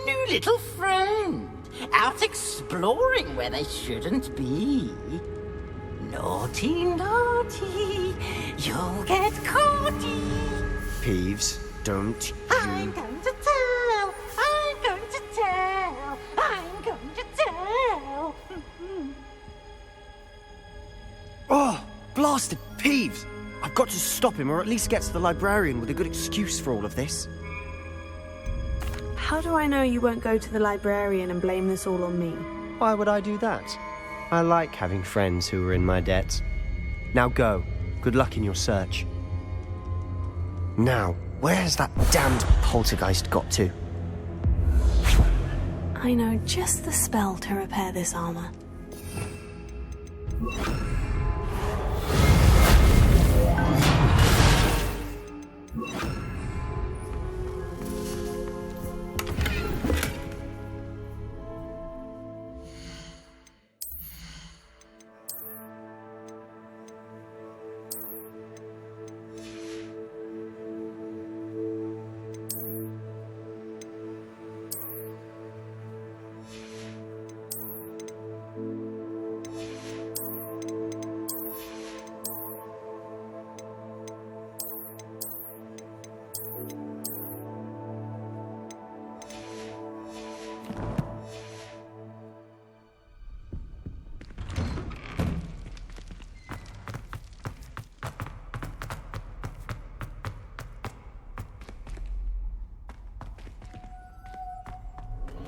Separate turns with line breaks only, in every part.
new little friend, out exploring where they shouldn't be. Naughty, naughty, you'll get caughty.
Peeves, don't you...
I'm going to tell, I'm going to tell, I'm going to tell.
Oh, blasted Peeves! I've got to stop him, or at least get to the librarian with a good excuse for all of this.
How do I know you won't go to the librarian and blame this all on me?
Why would I do that? I like having friends who are in my debt. Now go. Good luck in your search. Now, where's that damned poltergeist got to?
I know just the spell to repair this armor.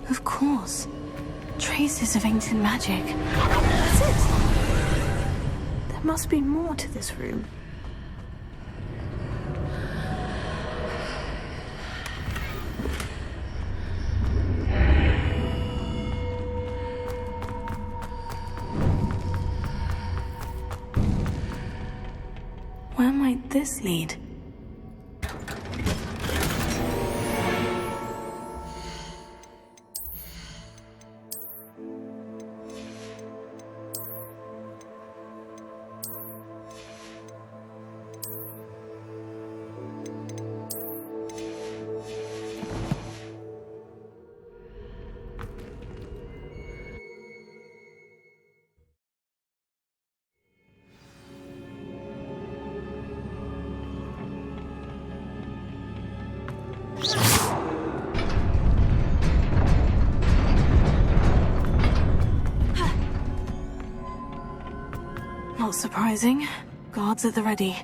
Of course. Traces of ancient magic. That's it. There must be more to this room. Where might this lead? Not surprising. Guards at the ready.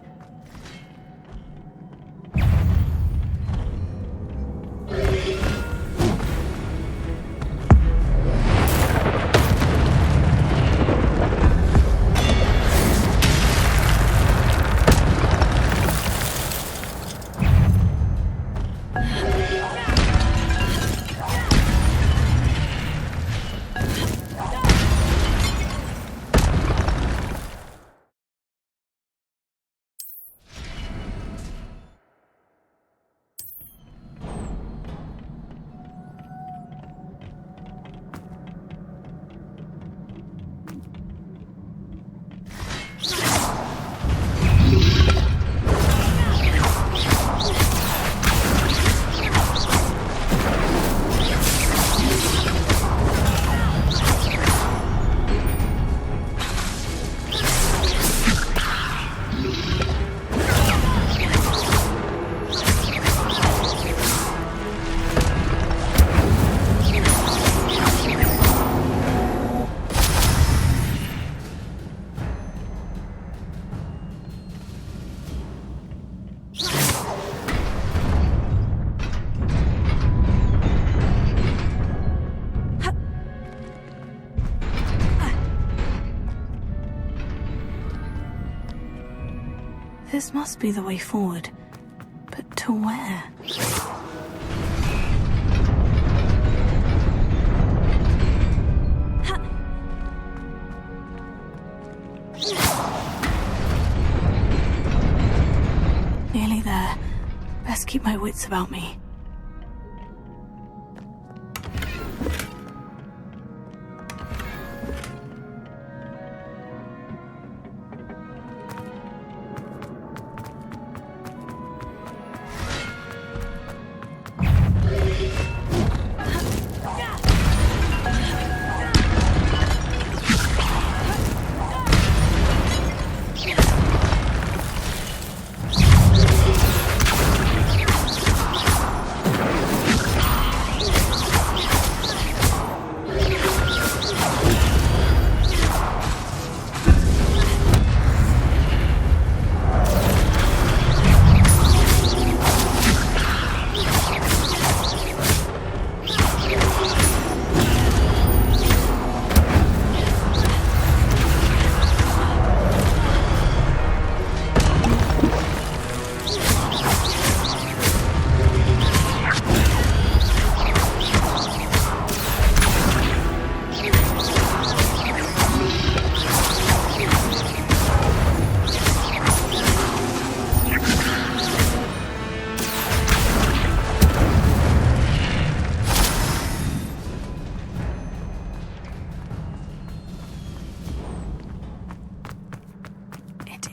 This must be the way forward. But to where? Nearly there. Best keep my wits about me.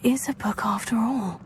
is a book after all.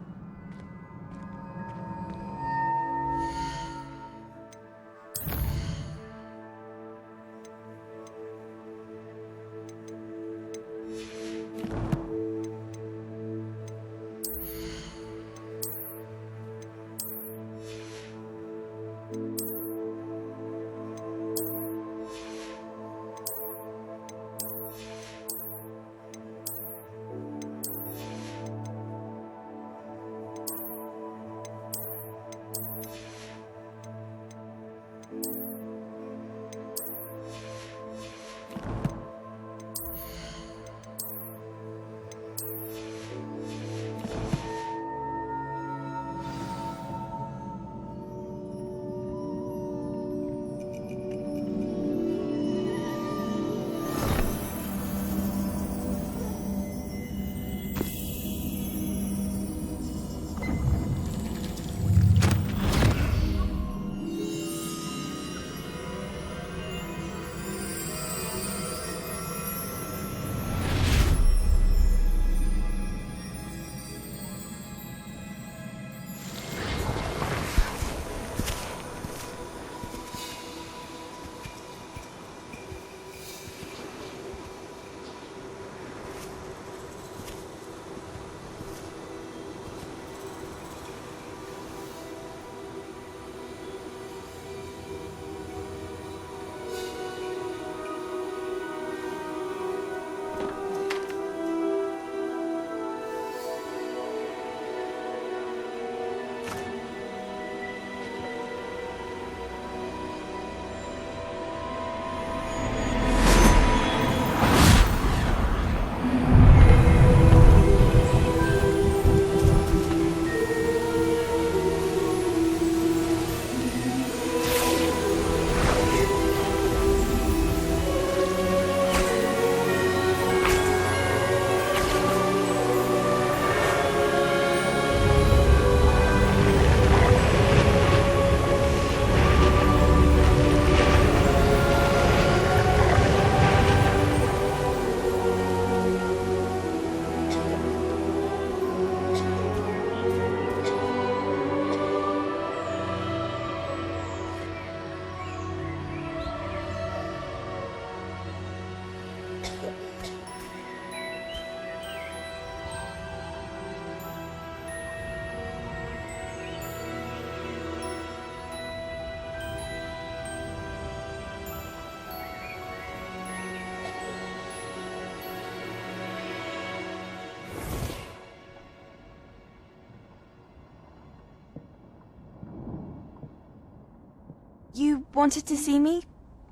You wanted to see me?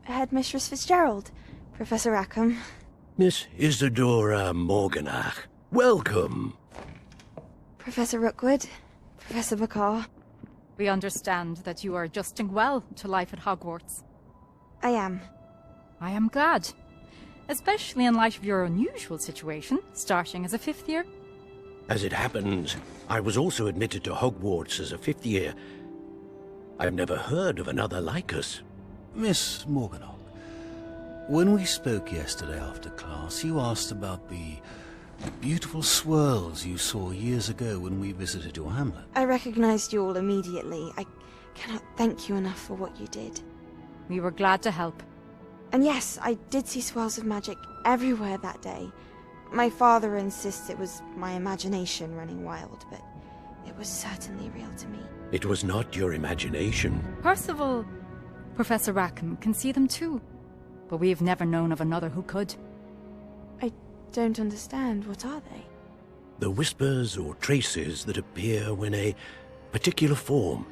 Headmistress Fitzgerald, Professor Rackham.
Miss Isadora Morganach, welcome.
Professor Rookwood, Professor Bakar.
We understand that you are adjusting well to life at Hogwarts.
I am.
I am glad. Especially in light of your unusual situation, starting as a 5th year.
As it happens, I was also admitted to Hogwarts as a 5th year. I've never heard of another like us.
Miss Morganach, when we spoke yesterday after class, you asked about the beautiful swirls you saw years ago when we visited your hamlet.
I recognized you all immediately. I cannot thank you enough for what you did.
We were glad to help.
And yes, I did see swirls of magic everywhere that day. My father insists it was my imagination running wild, but it was certainly real to me.
It was not your imagination.
Percival, Professor Rackham can see them too. But we have never known of another who could.
I don't understand. What are they?
The whispers or traces that appear when a particular form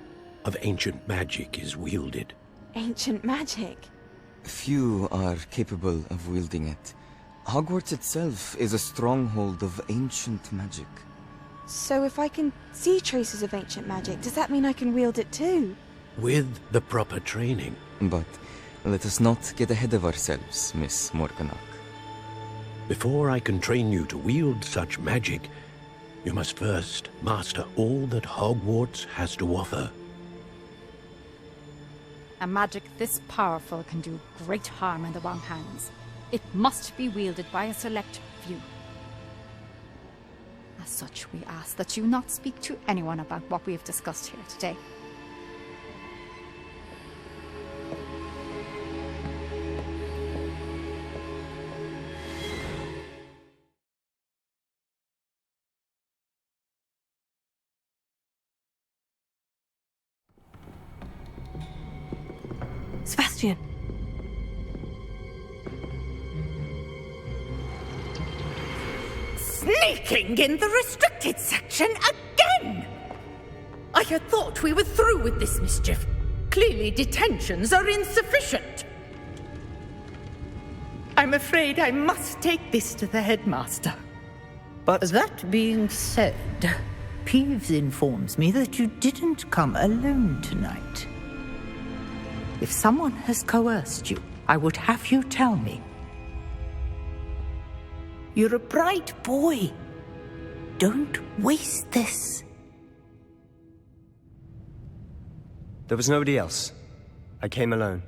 of ancient magic is wielded.
Ancient magic?
Few are capable of wielding it. Hogwarts itself is a stronghold of ancient magic.
So if I can see traces of ancient magic, does that mean I can wield it too?
With the proper training.
But let us not get ahead of ourselves, Miss Morganach.
Before I can train you to wield such magic, you must first master all that Hogwarts has to offer.
A magic this powerful can do great harm in the wrong hands. It must be wielded by a select few.
As such, we ask that you not speak to anyone about what we have discussed here today.
Sebastian.
Sneaking in the restricted section again! I had thought we were through with this mischief. Clearly detentions are insufficient. I'm afraid I must take this to the headmaster.
But
That being said, Peeves informs me that you didn't come alone tonight. If someone has coerced you, I would have you tell me. You're a bright boy. Don't waste this.
there was nobody else. I came alone.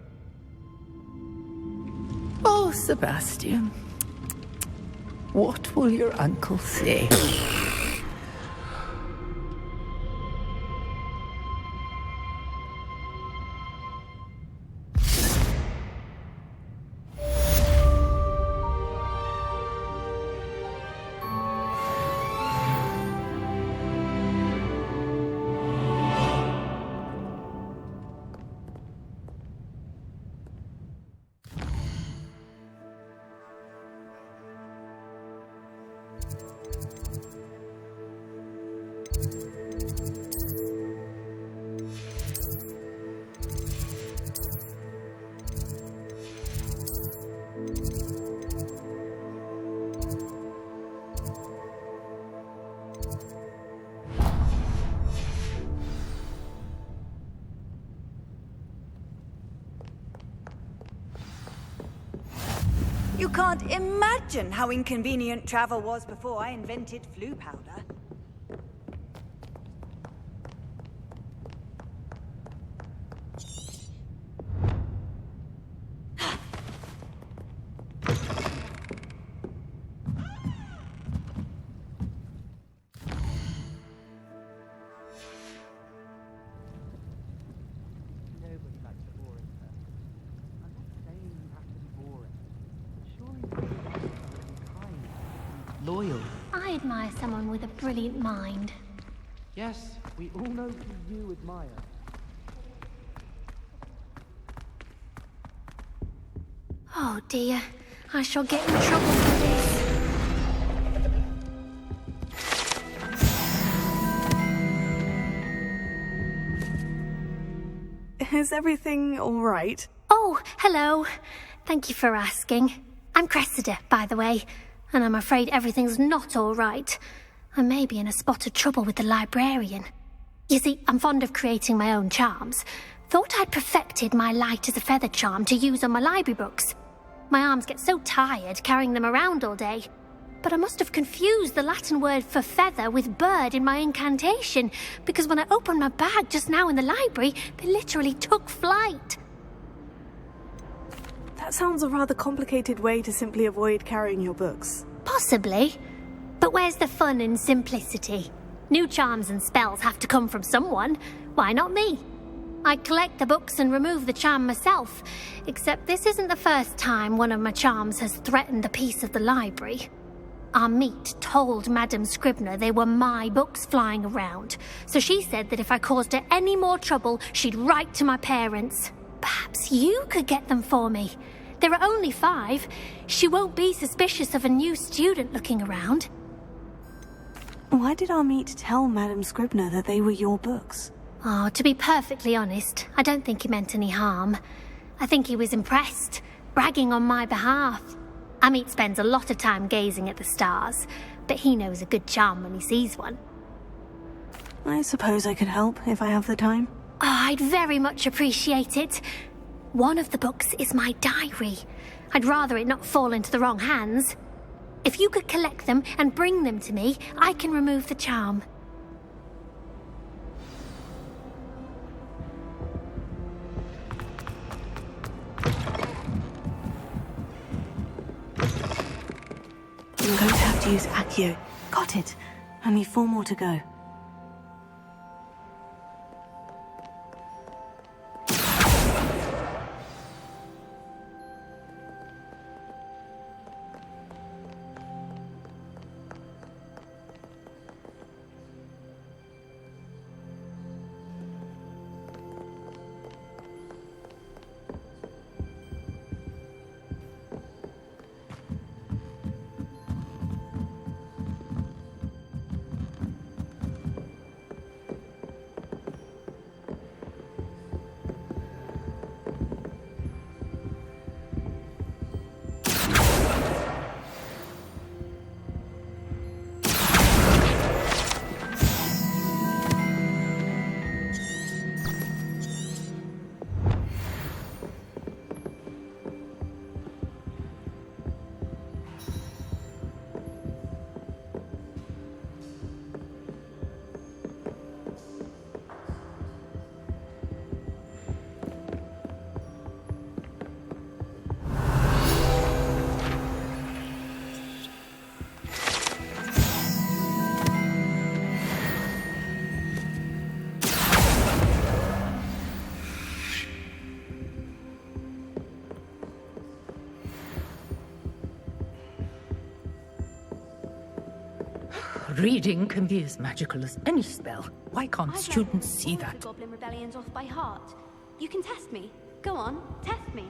Oh, Sebastian. What will your uncle say?
You can't imagine how inconvenient travel was before I invented flu powder.
Loyal.
I admire someone with a brilliant mind.
Yes, we all know who you admire.
Oh dear, I shall get in trouble for this.
Is everything all right?
Oh, hello. Thank you for asking. I'm Cressida, by the way, and I'm afraid everything's not all right. I may be in a spot of trouble with the librarian. You see, I'm fond of creating my own charms. Thought I'd perfected my light as a feather charm to use on my library books. My arms get so tired carrying them around all day. But I must have confused the Latin word for feather with bird in my incantation, because when I opened my bag just now in the library, they literally took flight.
That sounds a rather complicated way to simply avoid carrying your books.
Possibly. But where's the fun in simplicity? New charms and spells have to come from someone. Why not me? I collect the books and remove the charm myself, except this isn't the first time one of my charms has threatened the peace of the library. Our meet told Madame Scribner they were my books flying around, so she said that if I caused her any more trouble, she'd write to my parents. Perhaps you could get them for me. There are only 5. She won't be suspicious of a new student looking around.
Why did our meet tell Madame Scribner that they were your books?
Oh, to be perfectly honest, I don't think he meant any harm. I think he was impressed, bragging on my behalf. Amit spends a lot of time gazing at the stars, but he knows a good charm when he sees one.
I suppose I could help if I have the time.
Oh, I'd very much appreciate it. One of the books is my diary. I'd rather it not fall into the wrong hands. If you could collect them and bring them to me, I can remove the charm.
I'm going to have to use Accio. Got it. Only 4 more to go.
Reading can be as magical as any spell. Why can't students see that?
The Goblin Rebellions off by heart. You can test me. Go on, test me.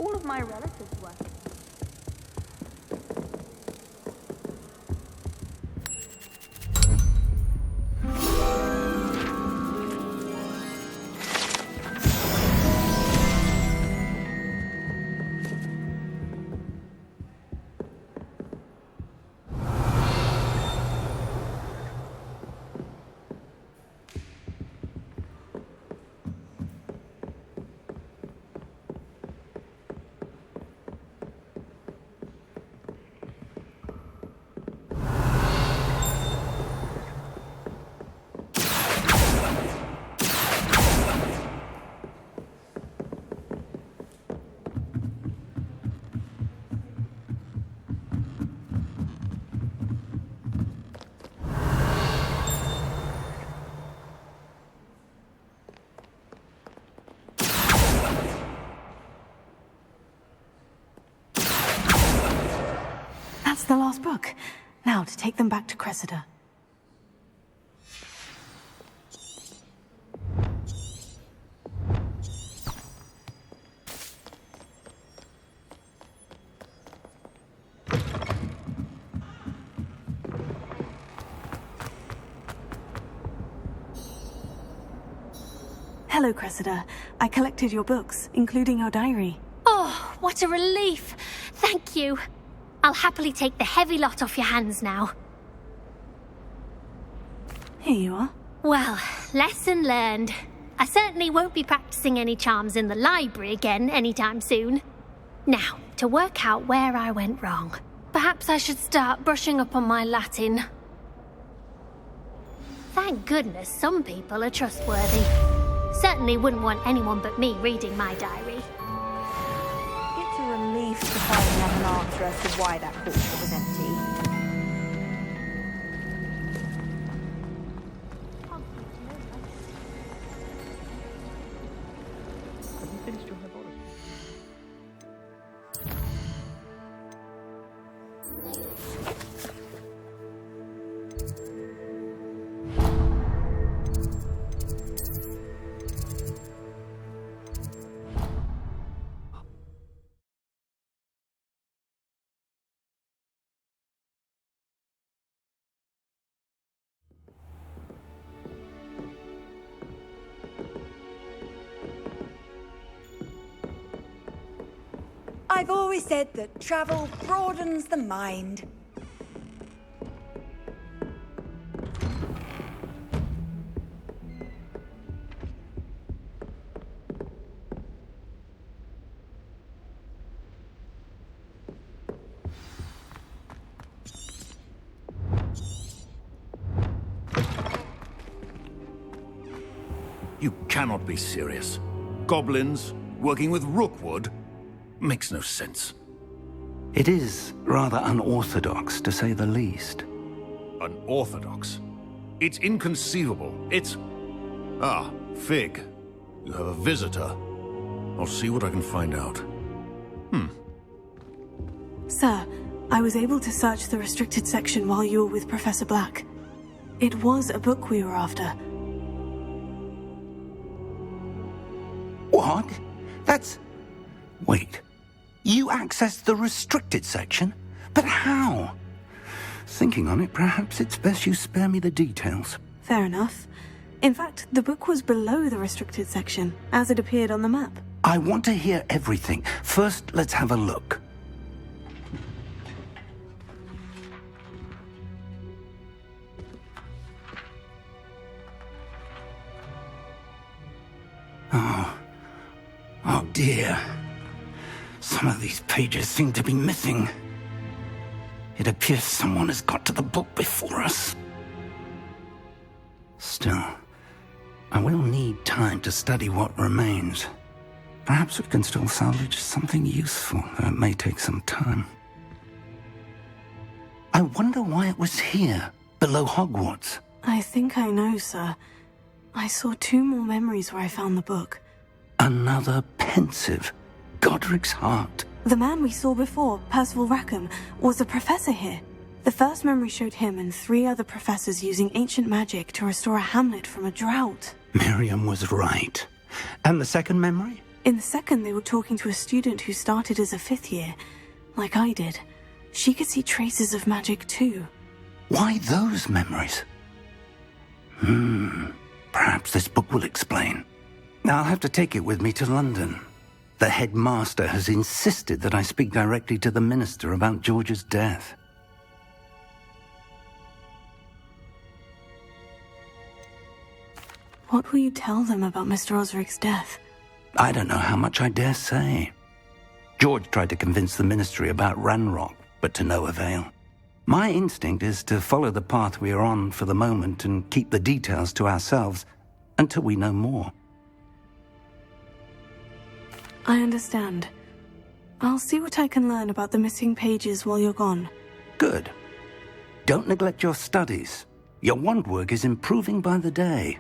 All of my relatives were.
That's the last book. Now to take them back to Cressida. Hello, Cressida. I collected your books, including your diary.
Oh, what a relief. Thank you. I'll happily take the heavy lot off your hands now.
Here you are.
Well, lesson learned. I certainly won't be practicing any charms in the library again anytime soon. Now, to work out where I went wrong. Perhaps I should start brushing up on my Latin. Thank goodness some people are trustworthy. Certainly wouldn't want anyone but me reading my diary.
It's a relief to finally have an answer as to why that portrait was empty.
Have you finished your herbology?
I've always said that travel broadens the mind.
You cannot be serious. Goblins working with Rookwood? Makes no sense.
It is rather unorthodox, to say the least.
Unorthodox? It's inconceivable. It's... Ah, Fig. You have a visitor. I'll see what I can find out.
Sir, I was able to search the restricted section while you were with Professor Black. It was a book we were after.
What? That's... Wait. You accessed the restricted section? But how? Thinking on it, perhaps it's best you spare me the details.
Fair enough. In fact, the book was below the restricted section, as it appeared on the map.
I want to hear everything. First, let's have a look. Oh dear. Some of these pages seem to be missing. It appears someone has got to the book before us. Still, I will need time to study what remains. Perhaps we can still salvage something useful, though it may take some time. I wonder why it was here, below Hogwarts.
I think I know, sir. I saw 2 more memories where I found the book.
Another pensive. Godric's heart.
The man we saw before, Percival Rackham, was a professor here. The first memory showed him and 3 other professors using ancient magic to restore a hamlet from a drought.
Miriam was right. And the second memory?
In the second, they were talking to a student who started as a 5th year, like I did. She could see traces of magic too.
Why those memories? Perhaps this book will explain. I'll have to take it with me to London. The headmaster has insisted that I speak directly to the minister about George's death.
What will you tell them about Mr. Osric's death?
I don't know how much I dare say. George tried to convince the ministry about Ranrock, but to no avail. My instinct is to follow the path we are on for the moment and keep the details to ourselves until we know more.
I understand. I'll see what I can learn about the missing pages while you're gone.
Good. Don't neglect your studies. Your wand work is improving by the day.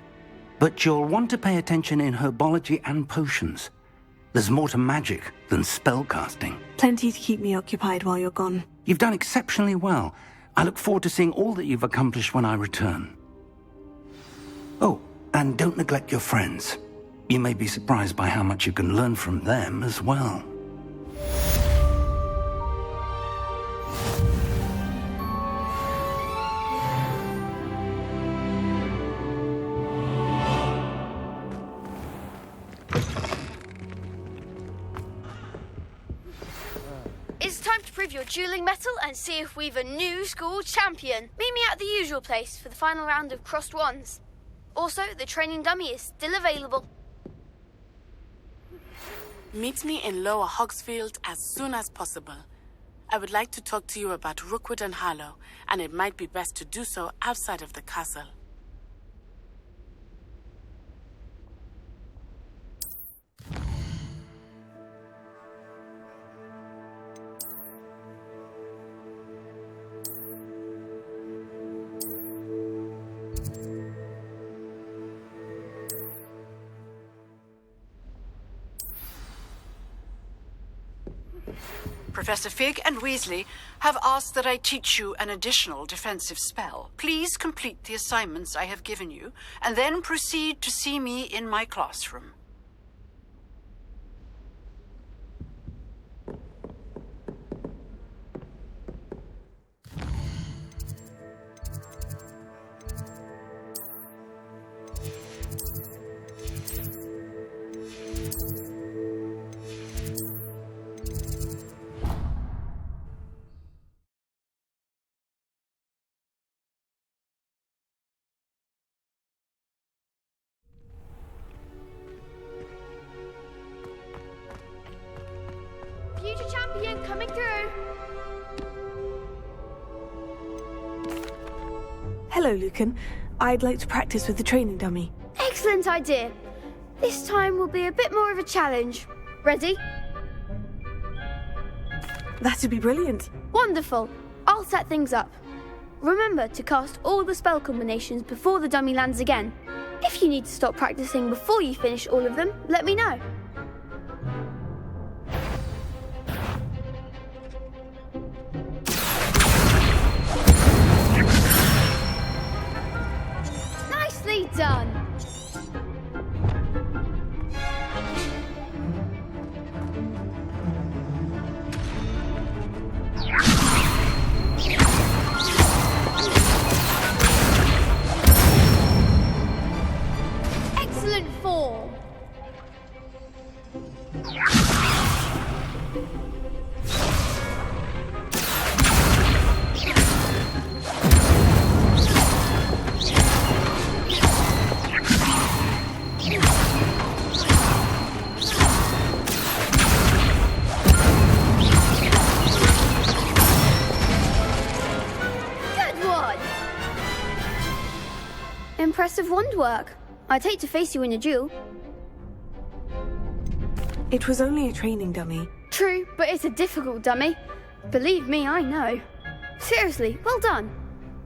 But you'll want to pay attention in herbology and potions. There's more to magic than spellcasting.
Plenty to keep me occupied while you're gone.
You've done exceptionally well. I look forward to seeing all that you've accomplished when I return. Oh, and don't neglect your friends. You may be surprised by how much you can learn from them as well.
It's time to prove your dueling mettle and see if we've a new school champion. Meet me at the usual place for the final round of crossed wands. Also, the training dummy is still available.
Meet me in Lower Hogsfield as soon as possible. I would like to talk to you about Rookwood and Harlow, and it might be best to do so outside of the castle.
Professor Fig and Weasley have asked that I teach you an additional defensive spell. Please complete the assignments I have given you, and then proceed to see me in my classroom.
Future champion coming through.
Hello, Lucan. I'd like to practice with the training dummy.
Excellent idea. This time will be a bit more of a challenge. Ready?
That'd be brilliant.
Wonderful. I'll set things up. Remember to cast all the spell combinations before the dummy lands again. If you need to stop practicing before you finish all of them, let me know. Nicely done! Excellent form! Good one! Impressive wand work. I'd hate to face you in a duel.
It was only a training dummy.
True, but it's a difficult dummy. Believe me, I know. Seriously, well done.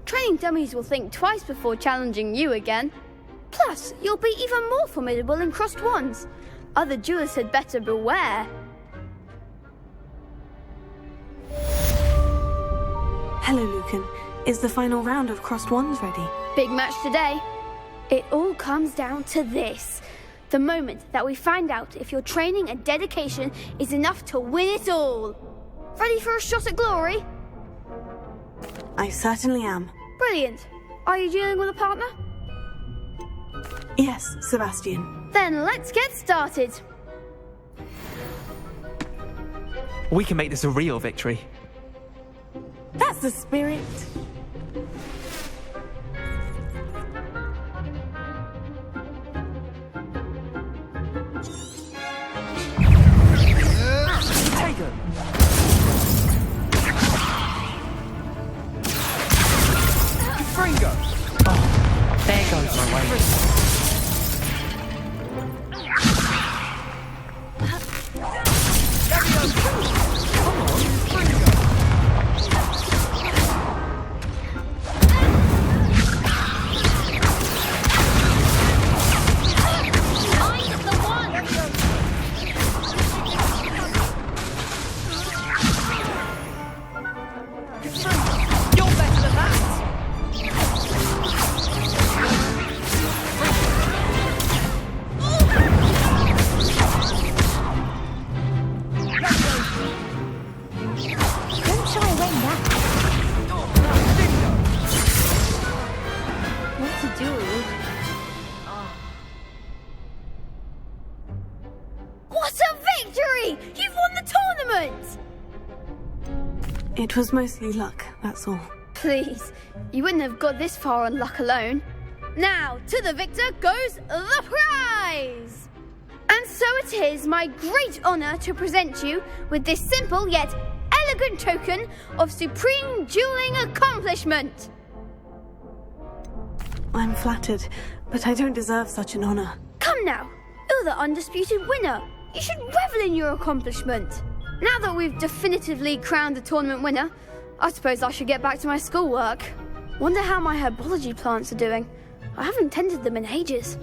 Training dummies will think twice before challenging you again. Plus, you'll be even more formidable in crossed wands. Other duelists had better beware.
Hello, Lucan. Is the final round of crossed wands ready?
Big match today. It all comes down to this. The moment that we find out if your training and dedication is enough to win it all. Ready for a shot at glory?
I certainly am.
Brilliant. Are you dealing with a partner?
Yes, Sebastian.
Then let's get started.
We can make this a real victory.
That's the spirit.
Take it! Fringo! Oh, there goes my way.
It was mostly luck, that's all.
Please, you wouldn't have got this far on luck alone. Now, to the victor goes the prize! And so it is my great honour to present you with this simple yet elegant token of supreme dueling accomplishment.
I'm flattered, but I don't deserve such an honour.
Come now, you're the undisputed winner. You should revel in your accomplishment. Now that we've definitively crowned the tournament winner, I suppose I should get back to my schoolwork. Wonder how my herbology plants are doing. I haven't tended them in ages.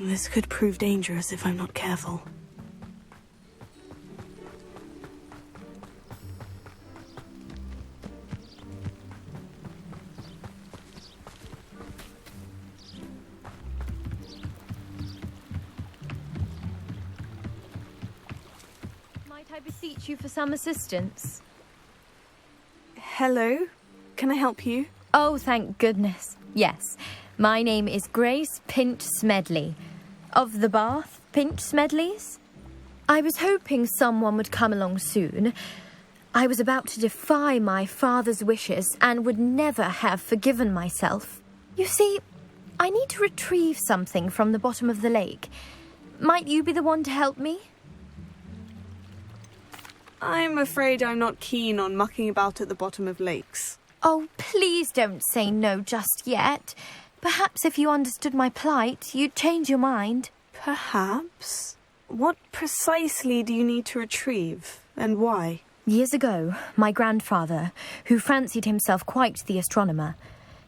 This could prove dangerous if I'm not careful.
Might I beseech you for some assistance?
Hello? Can I help you?
Oh, thank goodness. Yes. My name is Grace Pinch Smedley. Of the Bath Pinch Smedleys? I was hoping someone would come along soon. I was about to defy my father's wishes and would never have forgiven myself. You see, I need to retrieve something from the bottom of the lake. Might you be the one to help me?
I'm afraid I'm not keen on mucking about at the bottom of lakes.
Oh, please don't say no just yet. Perhaps if you understood my plight, you'd change your mind.
Perhaps? What precisely do you need to retrieve, and why?
Years ago, my grandfather, who fancied himself quite the astronomer,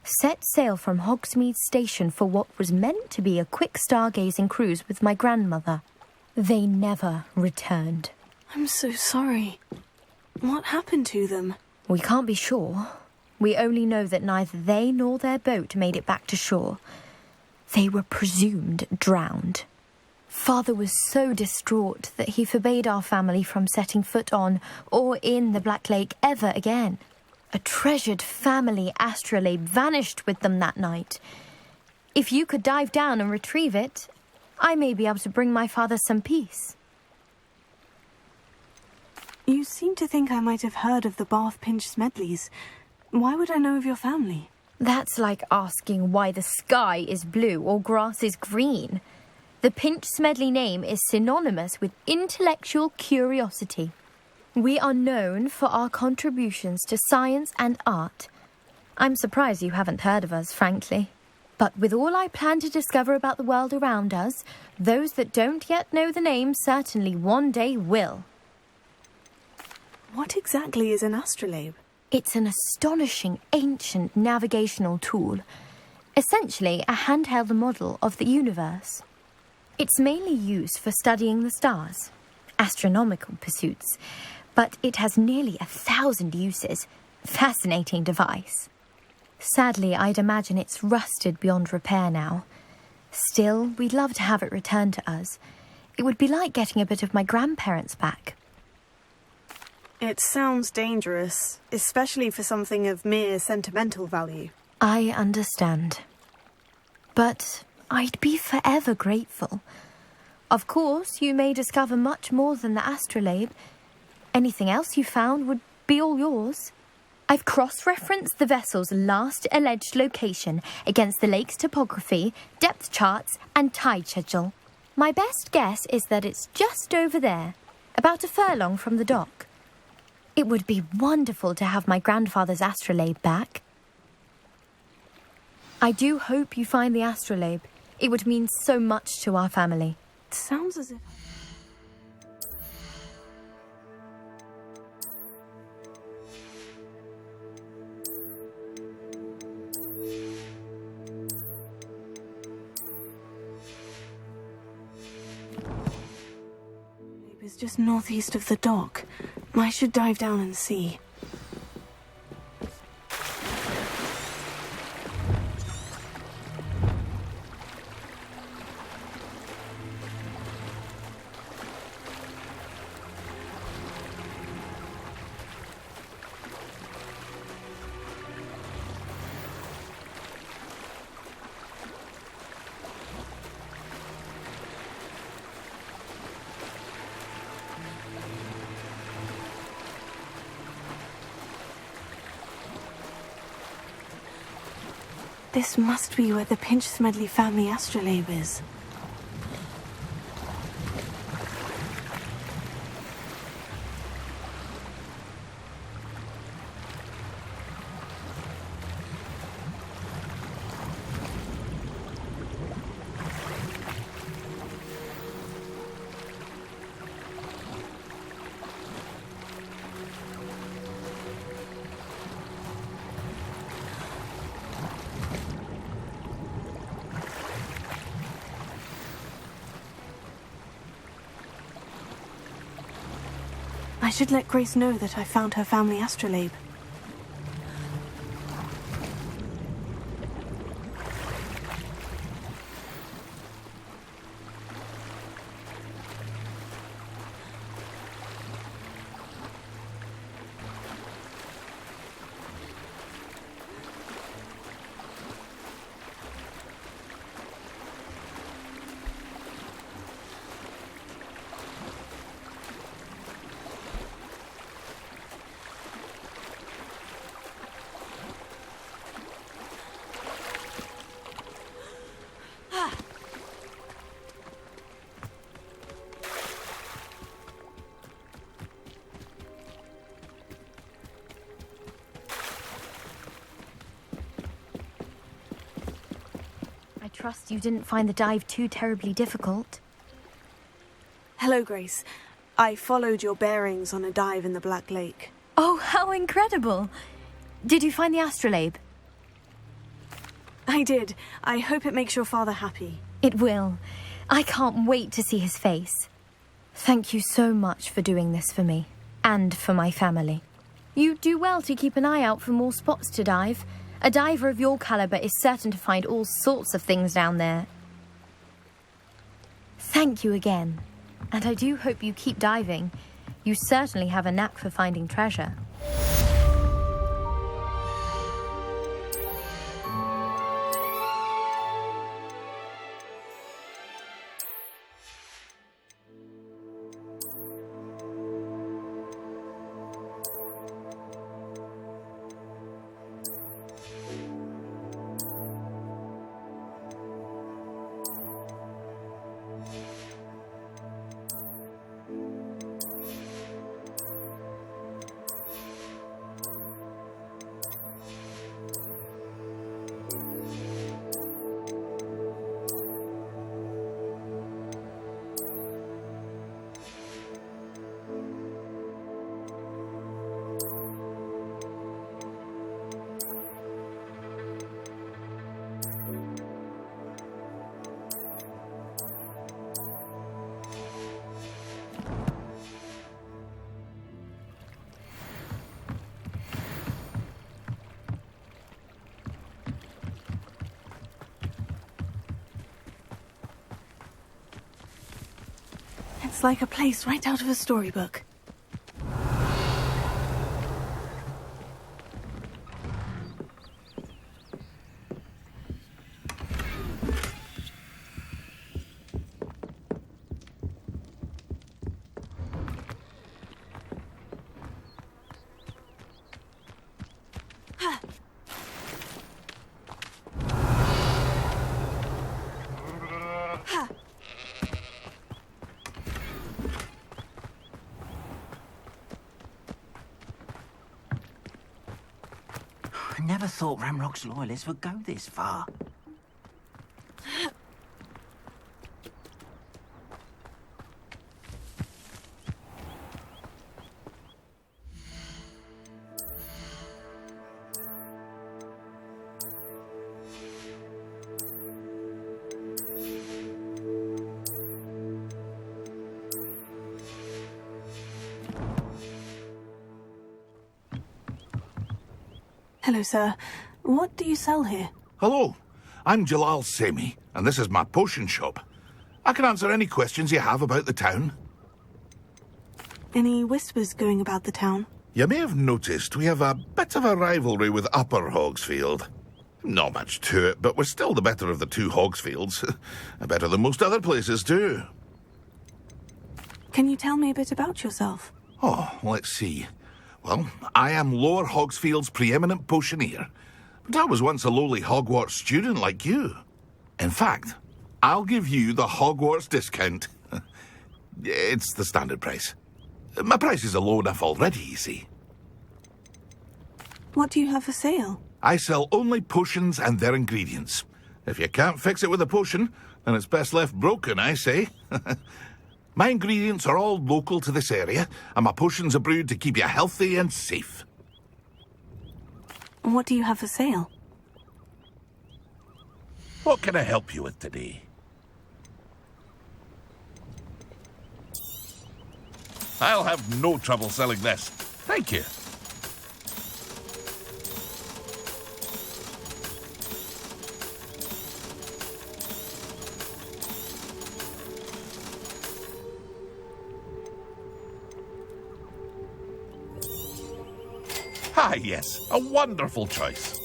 set sail from Hogsmeade Station for what was meant to be a quick stargazing cruise with my grandmother. They never returned.
I'm so sorry. What happened to them?
We can't be sure. We only know that neither they nor their boat made it back to shore. They were presumed drowned. Father was so distraught that he forbade our family from setting foot on or in the Black Lake ever again. A treasured family astrolabe vanished with them that night. If you could dive down and retrieve it, I may be able to bring my father some peace.
You seem to think I might have heard of the Bath Pinch Smedleys. Why would I know of your family?
That's like asking why the sky is blue or grass is green. The Pinch Smedley name is synonymous with intellectual curiosity. We are known for our contributions to science and art. I'm surprised you haven't heard of us, frankly. But with all I plan to discover about the world around us, those that don't yet know the name certainly one day will.
What exactly is an astrolabe?
It's an astonishing ancient navigational tool. Essentially a handheld model of the universe. It's mainly used for studying the stars, astronomical pursuits, but it has nearly 1,000 uses. Fascinating device. Sadly, I'd imagine it's rusted beyond repair now. Still, we'd love to have it returned to us. It would be like getting a bit of my grandparents back.
It sounds dangerous, especially for something of mere sentimental value.
I understand. But I'd be forever grateful. Of course, you may discover much more than the astrolabe. Anything else you found would be all yours. I've cross-referenced the vessel's last alleged location against the lake's topography, depth charts, and tide schedule. My best guess is that it's just over there, about a furlong from the dock. It would be wonderful to have my grandfather's astrolabe back. I do hope you find the astrolabe. It would mean so much to our family.
It sounds as if... It's just northeast of the dock. I should dive down and see. This must be where the Pinch Smedley family astrolabe is. should let Grace know that I found her family astrolabe.
I trust you didn't find the dive too terribly difficult.
Hello, Grace. I followed your bearings on a dive in the Black Lake.
Oh, how incredible! Did you find the astrolabe?
I did. I hope it makes your father happy.
It will. I can't wait to see his face. Thank you so much for doing this for me, and for my family. You do well to keep an eye out for more spots to dive. A diver of your caliber is certain to find all sorts of things down there. Thank you again. And I do hope you keep diving. You certainly have a knack for finding treasure.
It's like a place right out of a storybook.
I never thought Ramrock's loyalists would go this far.
Hello, sir. What do you sell here?
Hello, I'm Jalal Semi, and this is my potion shop. I can answer any questions you have about the town.
Any whispers going about the town?
You may have noticed we have a bit of a rivalry with Upper Hogsfield. Not much to it, but we're still the better of the two Hogsfields. Better than most other places, too.
Can you tell me a bit about yourself?
Oh, let's see. Well, I am Lower Hogsfield's preeminent potioneer, but I was once a lowly Hogwarts student like you. In fact, I'll give you the Hogwarts discount. It's the standard price. My prices are low enough already, you see.
What do you have for sale?
I sell only potions and their ingredients. If you can't fix it with a potion, then it's best left broken, I say. My ingredients are all local to this area, and my potions are brewed to keep you healthy and safe.
What do you have for sale?
What can I help you with today? I'll have no trouble selling this. Thank you. Ah, yes, a wonderful choice.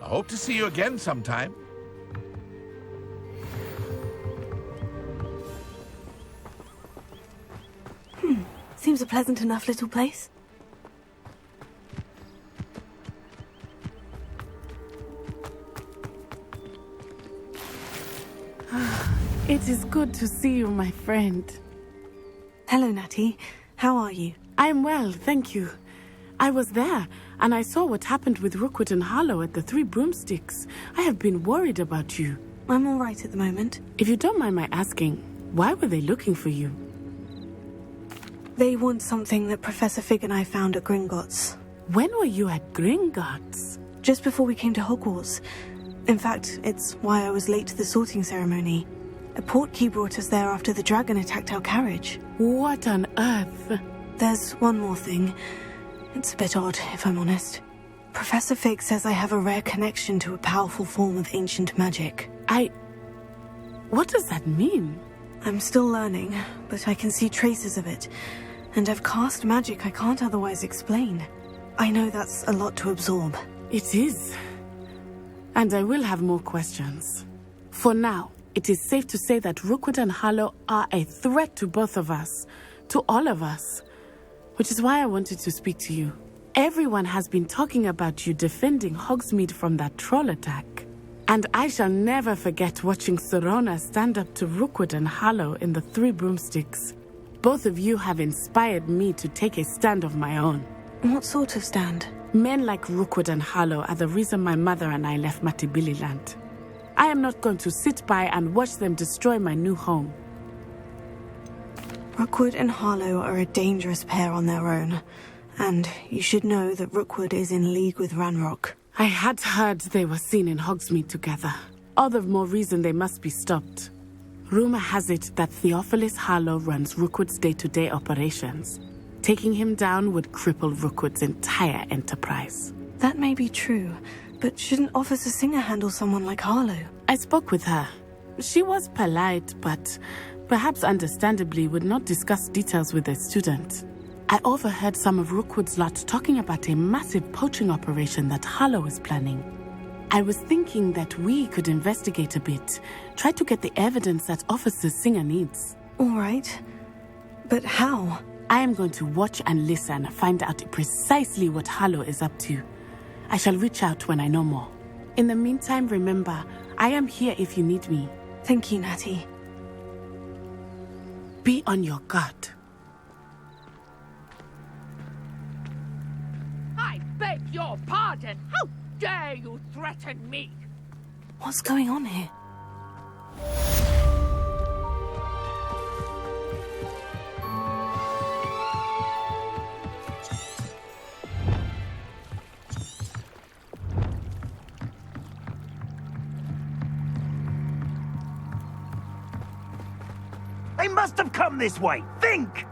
I hope to see you again sometime.
Seems a pleasant enough little place.
It is good to see you, my friend.
Hello, Natty. How are you?
I am well, thank you. I was there, and I saw what happened with Rookwood and Harlow at the Three Broomsticks. I have been worried about you.
I'm all right at the moment.
If you don't mind my asking, why were they looking for you?
They want something that Professor Fig and I found at Gringotts.
When were you at Gringotts?
Just before we came to Hogwarts. In fact, it's why I was late to the sorting ceremony. A portkey brought us there after the dragon attacked our carriage.
What on earth?
There's one more thing. It's a bit odd, if I'm honest. Professor Fig says I have a rare connection to a powerful form of ancient magic.
What does that mean?
I'm still learning, but I can see traces of it. And I've cast magic I can't otherwise explain. I know that's a lot to absorb.
It is. And I will have more questions. For now, it is safe to say that Rookwood and Harlow are a threat to both of us. To all of us. Which is why I wanted to speak to you. Everyone has been talking about you defending Hogsmeade from that troll attack. And I shall never forget watching Serona stand up to Rookwood and Harlow in the Three Broomsticks. Both of you have inspired me to take a stand of my own.
What sort of stand?
Men like Rookwood and Harlow are the reason my mother and I left Matabeleland. I am not going to sit by and watch them destroy my new home.
Rookwood and Harlow are a dangerous pair on their own. And you should know that Rookwood is in league with Ranrock.
I had heard they were seen in Hogsmeade together. All the more reason they must be stopped. Rumor has it that Theophilus Harlow runs Rookwood's day-to-day operations. Taking him down would cripple Rookwood's entire enterprise.
That may be true, but shouldn't Officer Singer handle someone like Harlow?
I spoke with her. She was polite, but perhaps understandably would not discuss details with a student. I overheard some of Rookwood's lot talking about a massive poaching operation that Harlow is planning. I was thinking that we could investigate a bit, try to get the evidence that Officer Singer needs.
All right. But how?
I am going to watch and listen, find out precisely what Harlow is up to. I shall reach out when I know more. In the meantime, remember, I am here if you need me.
Thank you, Natty.
Be on your guard.
I beg your pardon. How dare you threaten me?
What's going on here?
They must have come this way. Think!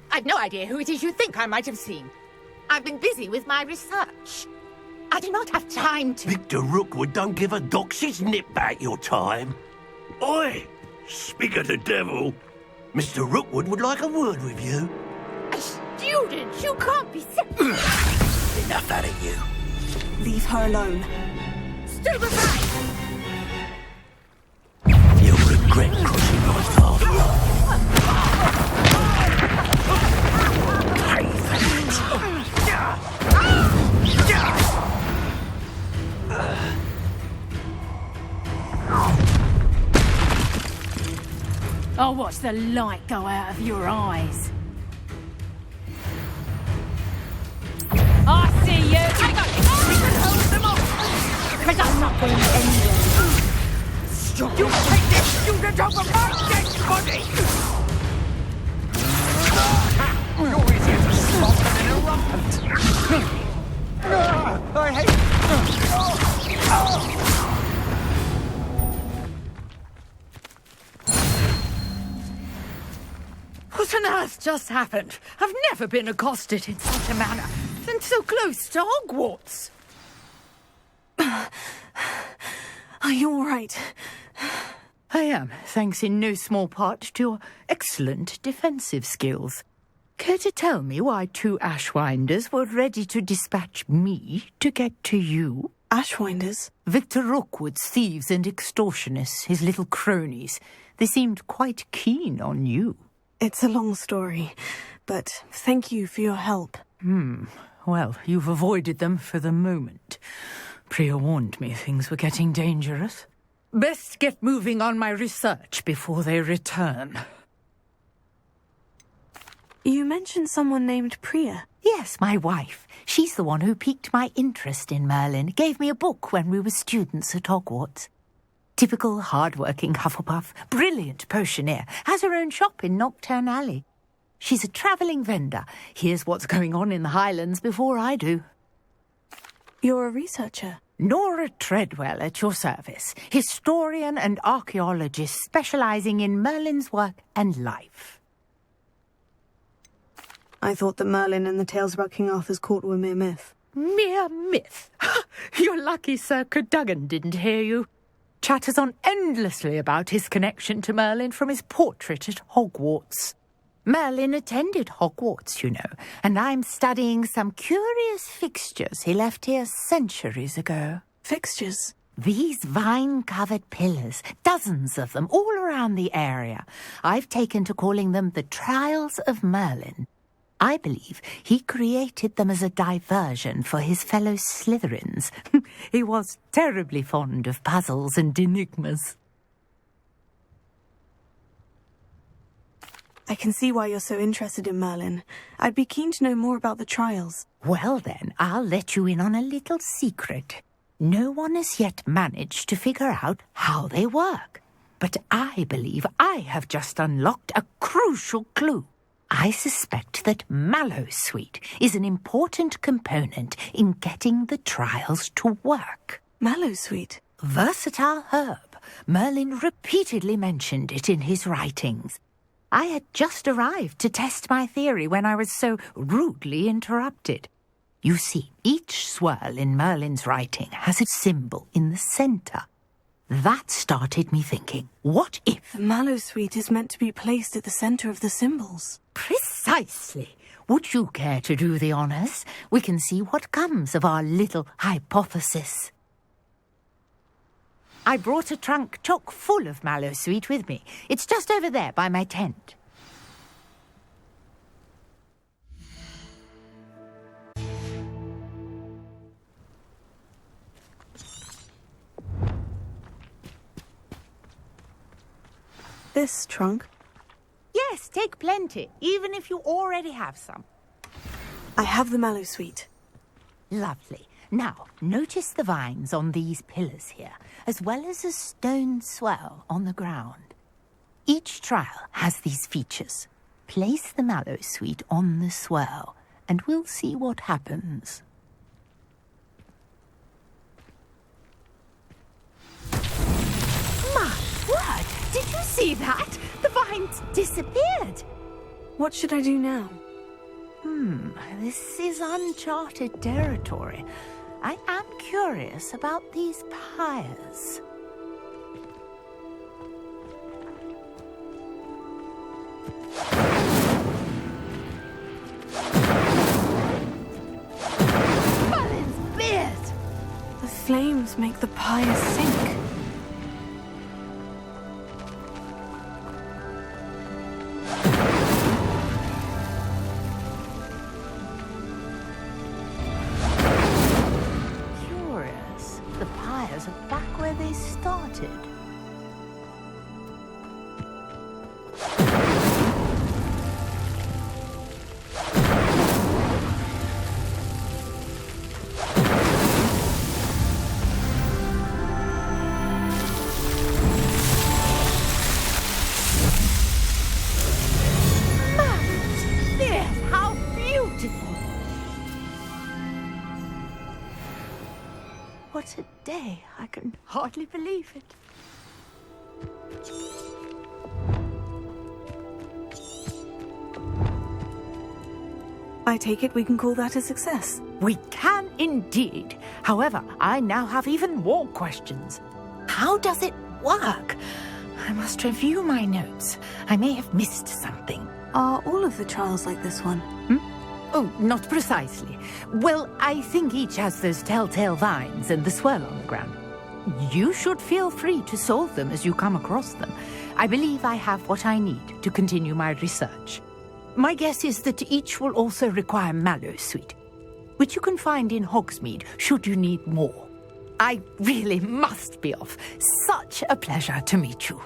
I've no idea who it is you think I might have seen. I've been busy with my research. I do not have time to...
Victor Rookwood don't give a doxy's nip back your time. Oi! Speak of the devil. Mr. Rookwood would like a word with you.
A student? You can't be...
Enough out of you.
Leave her alone.
Still beside!
You'll regret crossing my path. Pay for
I'll watch the light go out of your eyes. I see you! Hang on! We can hold them off! Because I'm not going anywhere. You take this student over my dead body!
earth just happened? I've never been accosted in such a manner, and so close to Hogwarts.
Are you all right?
I am, thanks in no small part to your excellent defensive skills. Care to tell me why 2 Ashwinders were ready to dispatch me to get to you?
Ashwinders?
Victor Rookwood's thieves and extortionists, his little cronies. They seemed quite keen on you.
It's a long story, but thank you for your help.
Well, you've avoided them for the moment. Priya warned me things were getting dangerous. Best get moving on my research before they return.
You mentioned someone named Priya.
Yes, my wife. She's the one who piqued my interest in Merlin. Gave me a book when we were students at Hogwarts. Typical hard-working Hufflepuff, brilliant potioneer, has her own shop in Nocturne Alley. She's a travelling vendor. Hears what's going on in the Highlands before I do.
You're a researcher?
Nora Treadwell at your service, historian and archaeologist specialising in Merlin's work and life.
I thought that Merlin and the tales about King Arthur's court were mere myth.
Mere myth? You're lucky Sir Cadogan didn't hear you. Chatters on endlessly about his connection to Merlin from his portrait at Hogwarts. Merlin attended Hogwarts, you know, and I'm studying some curious fixtures he left here centuries ago.
Fixtures?
These vine-covered pillars, dozens of them, all around the area. I've taken to calling them the Trials of Merlin. I believe he created them as a diversion for his fellow Slytherins. He was terribly fond of puzzles and enigmas.
I can see why you're so interested in Merlin. I'd be keen to know more about the trials.
Well then, I'll let you in on a little secret. No one has yet managed to figure out how they work. But I believe I have just unlocked a crucial clue. I suspect that Mallowsweet is an important component in getting the trials to work.
Mallowsweet?
Versatile herb. Merlin repeatedly mentioned it in his writings. I had just arrived to test my theory when I was so rudely interrupted. You see, each swirl in Merlin's writing has a symbol in the centre. That started me thinking, what if...
The Mallowsweet is meant to be placed at the centre of the symbols.
Precisely. Would you care to do the honours? We can see what comes of our little hypothesis. I brought a trunk chock full of Mallowsweet with me. It's just over there by my tent.
This trunk?
Yes, take plenty, even if you already have some.
I have the Mallowsweet.
Lovely. Now, notice the vines on these pillars here, as well as a stone swell on the ground. Each trial has these features. Place the Mallowsweet on the swell, and we'll see what happens. My word! Did you see that? The vines disappeared.
What should I do now?
This is uncharted territory. I am curious about these pyres. Merlin's beard!
The flames make the pyres sink.
Back where they started. Yes, how beautiful! What a day. I can hardly believe it.
I take it we can call that a success.
We can indeed. However, I now have even more questions. How does it work? I must review my notes. I may have missed something.
Are all of the trials like this one?
Oh, not precisely. Well, I think each has those telltale vines and the swirl on the ground. You should feel free to solve them as you come across them. I believe I have what I need to continue my research. My guess is that each will also require mallow sweet, which you can find in Hogsmeade should you need more. I really must be off. Such a pleasure to meet you.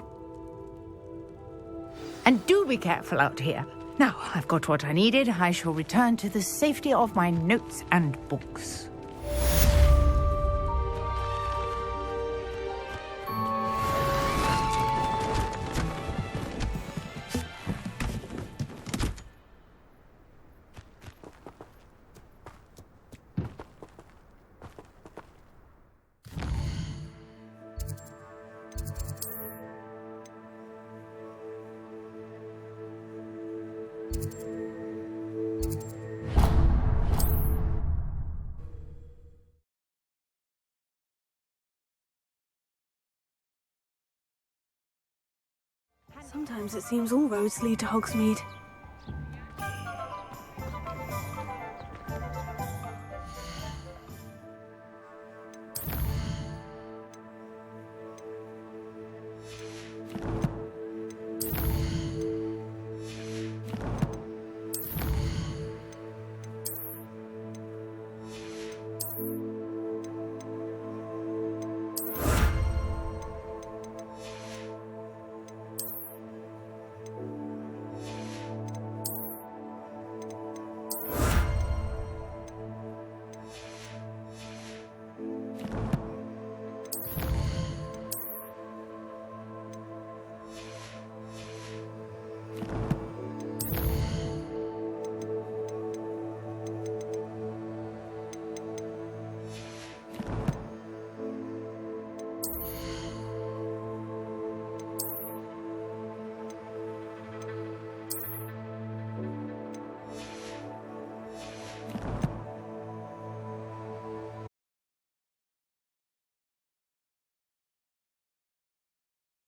And do be careful out here. Now, I've got what I needed. I shall return to the safety of my notes and books.
Sometimes it seems all roads lead to Hogsmeade.